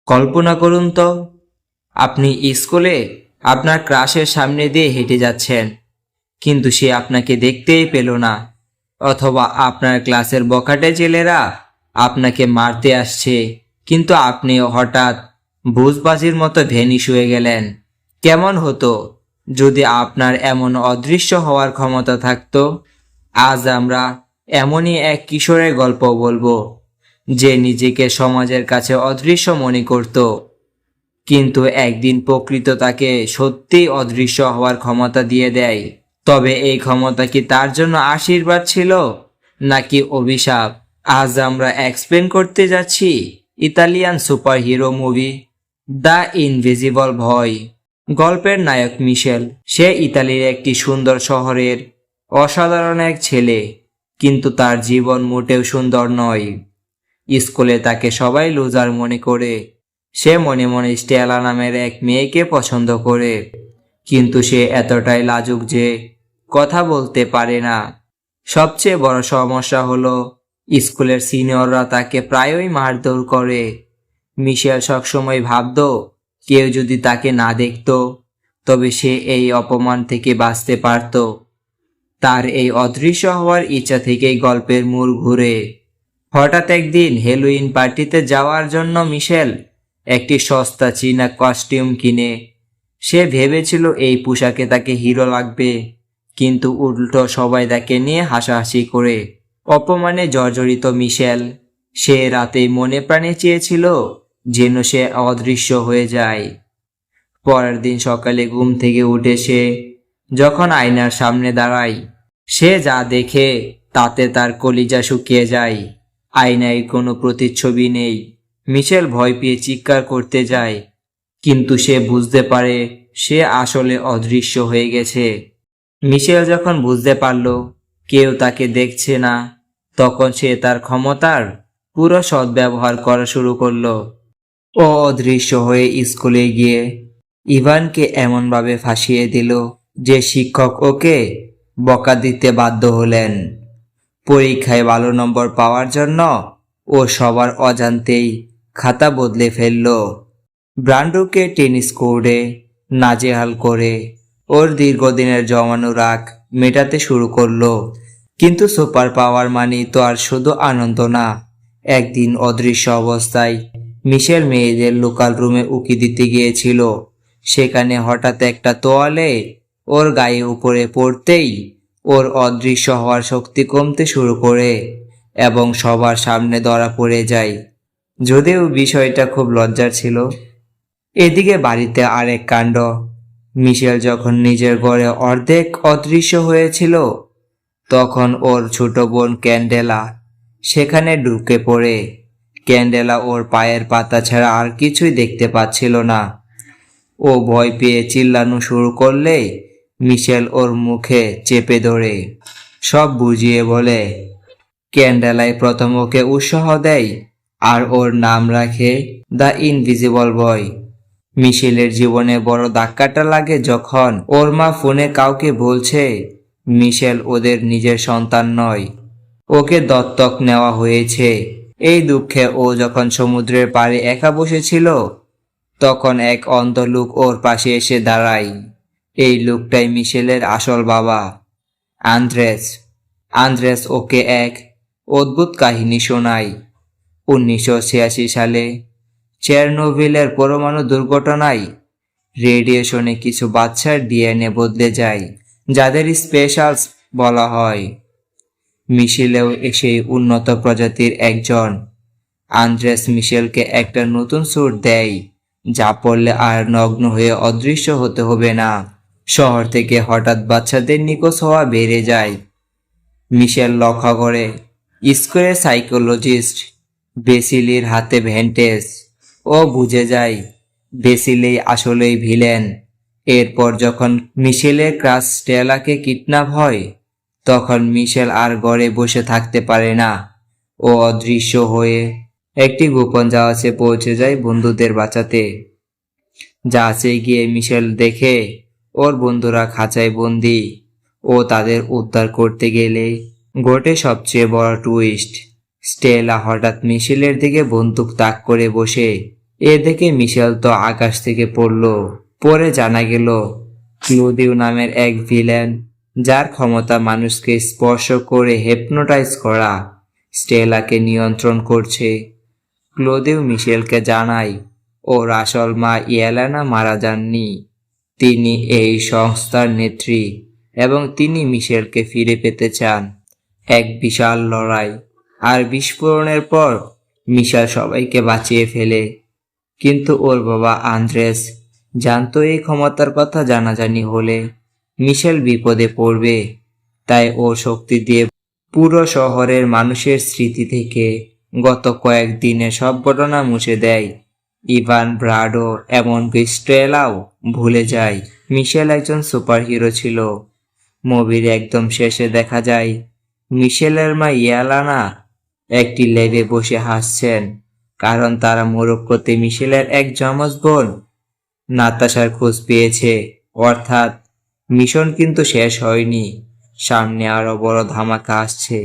কল্পনা করুন তো, আপনি স্কুলে আপনার ক্লাসের সামনে দিয়ে হেঁটে যাচ্ছেন, কিন্তু সে আপনাকে দেখতেই পেল না। অথবা আপনার ক্লাসের বখাটে ছেলেরা আপনাকে মারতে আসছে, কিন্তু আপনি হঠাৎ বুঝবাজির মতো ভ্যানিশ হয়ে গেলেন। কেমন হতো যদি আপনার এমন অদৃশ্য হওয়ার ক্ষমতা থাকতো? আজ আমরা এমনই এক কিশোরের গল্প বলবো, যে নিজেকে সমাজের কাছে অদৃশ্য মনে করত, কিন্তু একদিন প্রকৃত তাকে সত্যিই অদৃশ্য হওয়ার ক্ষমতা দিয়ে দেয়। তবে এই ক্ষমতা কি তার জন্য আশীর্বাদ ছিল নাকি অভিশাপ? আজ আমরা এক্সপ্লেন করতে যাচ্ছি Italian superhero movie the invisible boy. গল্পের নায়ক মিশেল। সে ইতালির একটি সুন্দর শহরের অসাধারণ এক ছেলে, কিন্তু তার জীবন মোটেও সুন্দর নয়। স্কুলে তাকে সবাই লুজার মনে করে। সে মনে মনে স্টেলা নামের এক মেয়েকে পছন্দ করে, কিন্তু সে এতটাই লাজুক যে কথা বলতে পারে না। সবচেয়ে বড় সমস্যা হলো স্কুলের সিনিয়ররা তাকে প্রায়ই মারধর করে। মিশেল সবসময় ভাবতো, কেউ যদি তাকে না দেখতো তবে সে এই অপমান থেকে বাঁচতে পারত। তার এই অদৃশ্য হওয়ার ইচ্ছা থেকেই গল্পের মূল ঘুরে। হঠাৎ একদিন হ্যালোউইন পার্টিতে যাওয়ার জন্য মিশেল একটি সস্তা চীনা কস্টিউম কিনে। সে ভেবেছিল এই পোশাকে তাকে হিরো লাগবে, কিন্তু উল্টো সবাই তাকে নিয়ে হাসাহাসি করে। অপমানে জর্জরিত মিশেল সে রাতেই মনে প্রাণে চেয়েছিল যেন সে অদৃশ্য হয়ে যায়। পরের দিন সকালে ঘুম থেকে উঠে সে যখন আয়নার সামনে দাঁড়ায়, সে যা দেখে তাতে তার কলিজা শুকিয়ে যায়। আয়নায় কোনো প্রতিচ্ছবি নেই। মিশেল ভয় পেয়ে চিৎকার করতে যায়, কিন্তু সে বুঝতে পারে সে আসলে অদৃশ্য হয়ে গেছে। মিশেল যখন বুঝতে পারল কেউ তাকে দেখছে না, তখন সে তার ক্ষমতার পুরো সদ্ব্যবহার করা শুরু করলো। ও অদৃশ্য হয়ে স্কুলে গিয়ে ইভানকে এমনভাবে ফাঁসিয়ে দিল যে শিক্ষক ওকে বকা দিতে বাধ্য হলেন। পরীক্ষায় ভালো নম্বর পাওয়ার জন্য ও সবার অজান্তেই খাতা বদলে ফেলল। ব্রান্ডোকে টেনিস কোর্টে নাজেহাল করে ওর দীর্ঘদিনের জমানো রাগ মেটাতে শুরু করলো। কিন্তু সুপার পাওয়ার মানি তো আর শুধু আনন্দ না। একদিন অদৃশ্য অবস্থায় মিশেল মেয়েদের লোকাল রুমে উকি দিতে গিয়েছিল। সেখানে হঠাৎ একটা তোয়ালে ওর গায়ে উপরে পড়তেই ওর অদৃশ্য হওয়ার শক্তি কমতে শুরু করে এবং সবার সামনে ধরা পড়ে যায়। যদিও বিষয়টা খুব লজ্জার ছিল। এদিকে বাড়িতে আরেক কাণ্ড। মিশেল যখন নিজের ঘরে অর্ধেক অদৃশ্য হয়েছিল, তখন ওর ছোট বোন ক্যান্ডেলা সেখানে ঢুকে পড়ে। ক্যান্ডেলা ওর পায়ের পাতা ছাড়া আর কিছুই দেখতে পাচ্ছিল না। ও ভয় পেয়ে চিল্লানো শুরু করলে মিশেল ওর মুখে চেপে ধরে সব বুঝিয়ে বলে। ক্যান্ডেলাই প্রথম ওকে উৎসাহ দেয় আর ওর নাম রাখে দ্য ইনভিজিবল বয়। মিশেলের জীবনে বড় ধাক্কাটা লাগে যখন ওর মা ফোনে কাউকে বলছে মিশেল ওদের নিজের সন্তান নয়, ওকে দত্তক নেওয়া হয়েছে। এই দুঃখে ও যখন সমুদ্রের পাড়ে একা বসেছিল, তখন এক অন্ধ লোক ওর পাশে এসে দাঁড়ায়। এই লোকটাই মিশেলের আসল বাবা, আন্দ্রেস। আন্দ্রেস ওকে এক অদ্ভুত কাহিনী শোনায়। 1986 সালে চেরনোবিলের পরমাণু দুর্ঘটনায় রেডিয়েশনে কিছু বাচ্চার ডিএনএ বদলে যায়, যাদের স্পেশালস বলা হয়। মিশেলেও সেই উন্নত প্রজাতির একজন। আন্দ্রেস মিশেলকে একটা নতুন স্যুট দেয়, যা পরলে আর নগ্ন হয়ে অদৃশ্য হতে হবে না। শহর থেকে হঠাৎ বাচ্চাদের নিখোঁজ হওয়া বেড়ে যায়। মিশেল লক্ষ্য করে স্কুলের সাইকোলজিস্ট বেসিলির হাতে ভ্যান্টেজ। ও বুঝে যায় বেসিলি আসলেই ভিলেন। এরপর যখন মিশেলের ক্রাশ স্টেলাকে কিডন্যাপ হয়, তখন মিশেল আর ঘরে বসে থাকতে পারে না। ও অদৃশ্য হয়ে একটি গোপন জাহাজে পৌঁছে যায় বন্ধুদের বাঁচাতে। জাহাজে গিয়ে মিশেল দেখে ওর বন্ধুরা খাঁচায় বন্দি। ও তাদের উদ্ধার করতে গেলে ঘটে সবচেয়ে বড় টুইস্ট। স্টেলা হঠাৎ মিশেলের দিকে বন্দুক তাক করে বসে। এ দেখে মিশেল তো আকাশ থেকে পড়ল। পরে জানা গেল ক্লদিও নামের এক ভিলেন, যার ক্ষমতা মানুষকে স্পর্শ করে হিপনোটাইজ করা, স্টেলাকে নিয়ন্ত্রণ করছে। ক্লদিও মিশেলকে জানায় ওর আসল মা ইয়েলেনা মারা যাননি, তিনি এই সংস্থার নেত্রী এবং তিনি মিশেলকে ফিরে পেতে চান। এক বিশাল লড়াই আর বিস্ফোরণের পর মিশেল সবাইকে বাঁচিয়ে ফেলে, কিন্তু ওর বাবা আন্দ্রেস জানতো এই ক্ষমতার কথা জানাজানি হলে মিশেল বিপদে পড়বে। তাই ওর শক্তি দিয়ে পুরো শহরের মানুষের স্মৃতি থেকে গত কয়েকদিনের সব ঘটনা মুছে দেয়। ইভান, ব্রাডো, এমনকি স্টেলাও ভুলে যায় মিশেল একজন সুপারহিরো ছিল। মুভির একদম শেষে দেখা যায় মিশেলের মা ইয়েলেনা একটি লেবে বসে হাসছেন, কারণ তারা মরক্কোতে মিশেলের এক যমজ বোন নাতাশার খোঁজ পেয়েছে। অর্থাৎ মিশন কিন্তু শেষ হয়নি, সামনে আরো বড় ধামাকা আসছে।